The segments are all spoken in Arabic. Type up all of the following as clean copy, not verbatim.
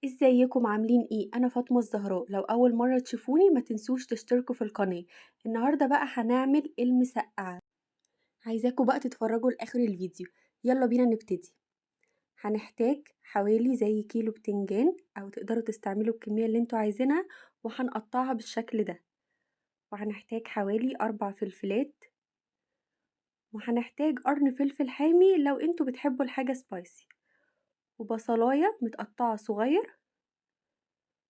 ازيكم عاملين ايه؟ انا فاطمة الزهراء. لو اول مرة تشوفوني ما تنسوش تشتركوا في القناة. النهاردة بقى هنعمل المسقعة. عايزاكم بقى تتفرجوا لاخر الفيديو. يلا بينا نبتدي. هنحتاج حوالي زي كيلو بتنجان، او تقدروا تستعملوا الكمية اللي انتوا عايزينها، وهنقطعها بالشكل ده. وهنحتاج حوالي 4 فلفلات، وهنحتاج قرن فلفل حامي لو انتوا بتحبوا الحاجة سبايسي، وبصلاية متقطعة صغير،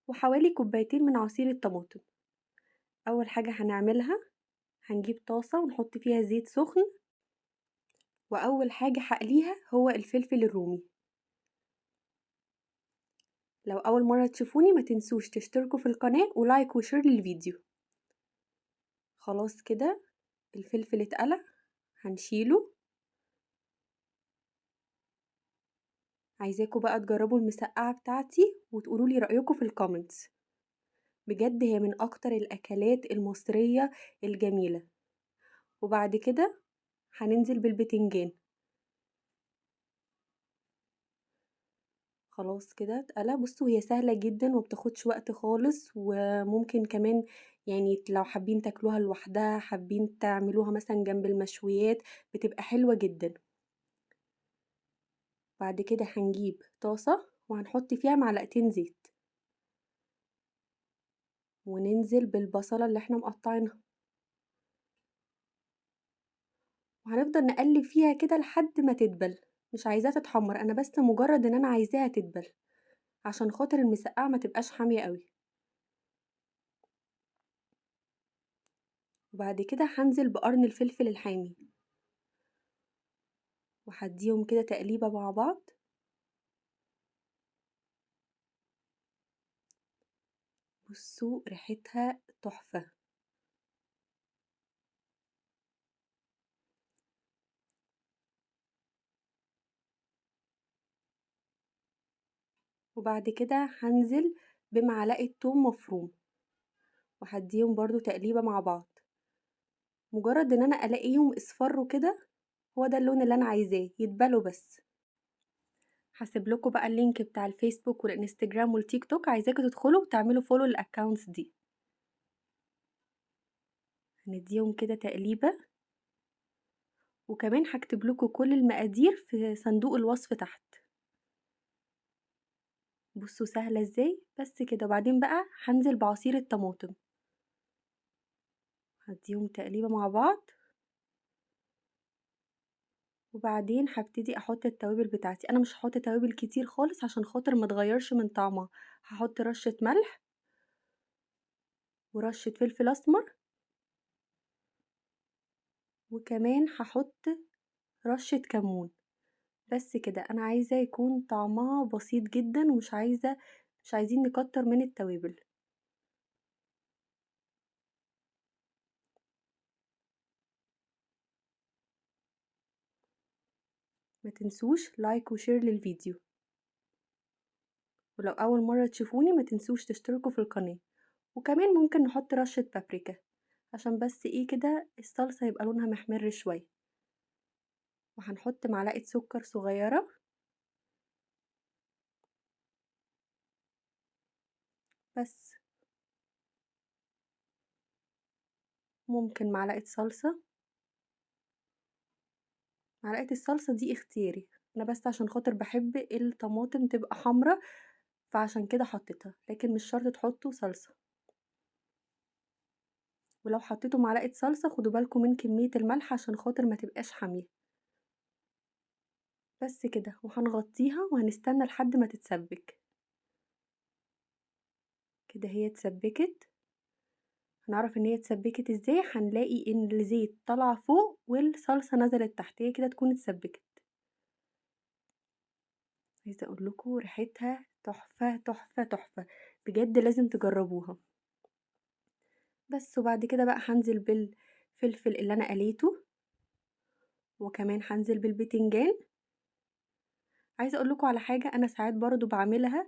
وحوالي كوبايتين من عصير الطماطم. اول حاجة هنعملها، هنجيب طاسة ونحط فيها زيت سخن، وأول حاجة هقليها هو الفلفل الرومي. لو أول مرة تشوفوني ما تنسوش تشتركوا في القناة ولايك وشير للفيديو. خلاص كده الفلفل اتقلى، هنشيله. عايزاكم بقى تجربوا المسقعة بتاعتي وتقولولي رأيكم في الكومنتس. بجد هي من أكتر الأكلات المصرية الجميلة. وبعد كده هننزل بالبتنجان. خلاص كده اتقلى. بصوا هي سهلة جدا ومبتاخدش وقت خالص، وممكن كمان يعني لو حابين تاكلوها لوحدها، حابين تعملوها مثلا جنب المشويات، بتبقى حلوة جدا. بعد كده هنجيب طاسة وهنحط فيها معلقتين زيت، وننزل بالبصلة اللي احنا مقطعينها، وهنفضل نقلب فيها كده لحد ما تدبل. مش عايزاها تتحمر، انا بس مجرد ان انا عايزاها تدبل عشان خاطر المسقعة ما تبقاش حامية قوي. وبعد كده هنزل بقرن الفلفل الحامي، وهديهم كده تقليبة مع بعض. بصوا ريحتها تحفة. وبعد كده هنزل بمعلقة توم مفروم، وهديهم برضو تقليبة مع بعض. مجرد ان انا الاقيهم اصفروا كده، هو ده اللون اللي انا عايزاه، يتبلوا بس. هسيب لكم بقى اللينك بتاع الفيسبوك والانستجرام والتيك توك، عايزاكم تدخلوا وتعملوا فولو للاكونتس دي. هنديهم كده تقليبة، وكمان هكتب لكم كل المقادير في صندوق الوصف تحت. بصوا سهلة ازاي. بس كده. وبعدين بقى هنزل بعصير الطماطم، هديهم تقليبة مع بعض. وبعدين هبتدي احط التوابل بتاعتي. انا مش هحط توابل كتير خالص عشان خاطر ما تغيرش من طعمها. هحط رشة ملح ورشة فلفل اسمر، وكمان هحط رشة كمون. بس كده. انا عايزة يكون طعمها بسيط جدا، مش عايزين نكتر من التوابل. ما تنسوش لايك وشير للفيديو. ولو اول مرة تشوفوني ما تنسوش تشتركوا في القناة. وكمان ممكن نحط رشة بابريكا عشان بس ايه كده الصلصة يبقى لونها محمر شوية. وهنحط معلقة سكر صغيرة بس. ممكن معلقة صلصة. معلقة الصلصة دي اختياري، انا بس عشان خاطر بحب الطماطم تبقى حمرة، فعشان كده حطيتها، لكن مش شرط تحطوا صلصة. ولو حطيتوا معلقة صلصة خدوا بالكم من كمية الملح عشان خاطر ما تبقاش حامية. بس كده. وهنغطيها وهنستنى لحد ما تتسبك. كده هي اتسبكت. هنعرف ان هي اتسبكت ازاي؟ هنلاقي ان الزيت طلع فوق والصلصة نزلت تحت، هي كده تكون اتسبكت. عايزة اقول لكم ريحتها تحفة تحفة تحفة. بجد لازم تجربوها. بس. وبعد كده بقى هنزل بالفلفل اللي انا قليته، وكمان هنزل بالبتنجان. عايزه اقول لكم على حاجه، انا ساعات برضو بعملها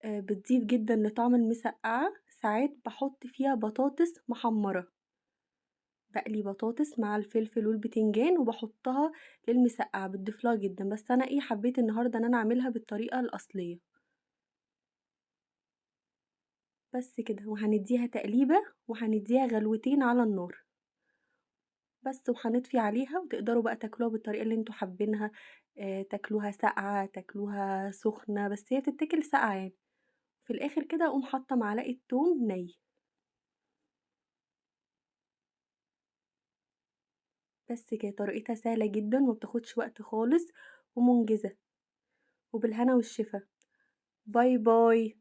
بتضيف جدا لطعم المسقعه. ساعات بحط فيها بطاطس محمره، بقلي بطاطس مع الفلفل والبتنجان وبحطها للمسقعه، بتضيف لها جدا. بس انا ايه حبيت النهارده ان انا اعملها بالطريقه الاصليه. بس كده، وهنديها تقليبة وهنديها غلوتين على النار بس، وهنطفي عليها، وتقدروا بقى تاكلوها بالطريقة اللي انتوا حابينها، تاكلوها ساقعة، تاكلوها سخنة، بس هي تتاكل ساقعة يعني. في الآخر كده أقوم حاطة معلقة توم ني. بس كده، طريقتها سهلة جدًا وما بتاخدش وقت خالص ومنجزة، وبالهنا والشفا. باي باي.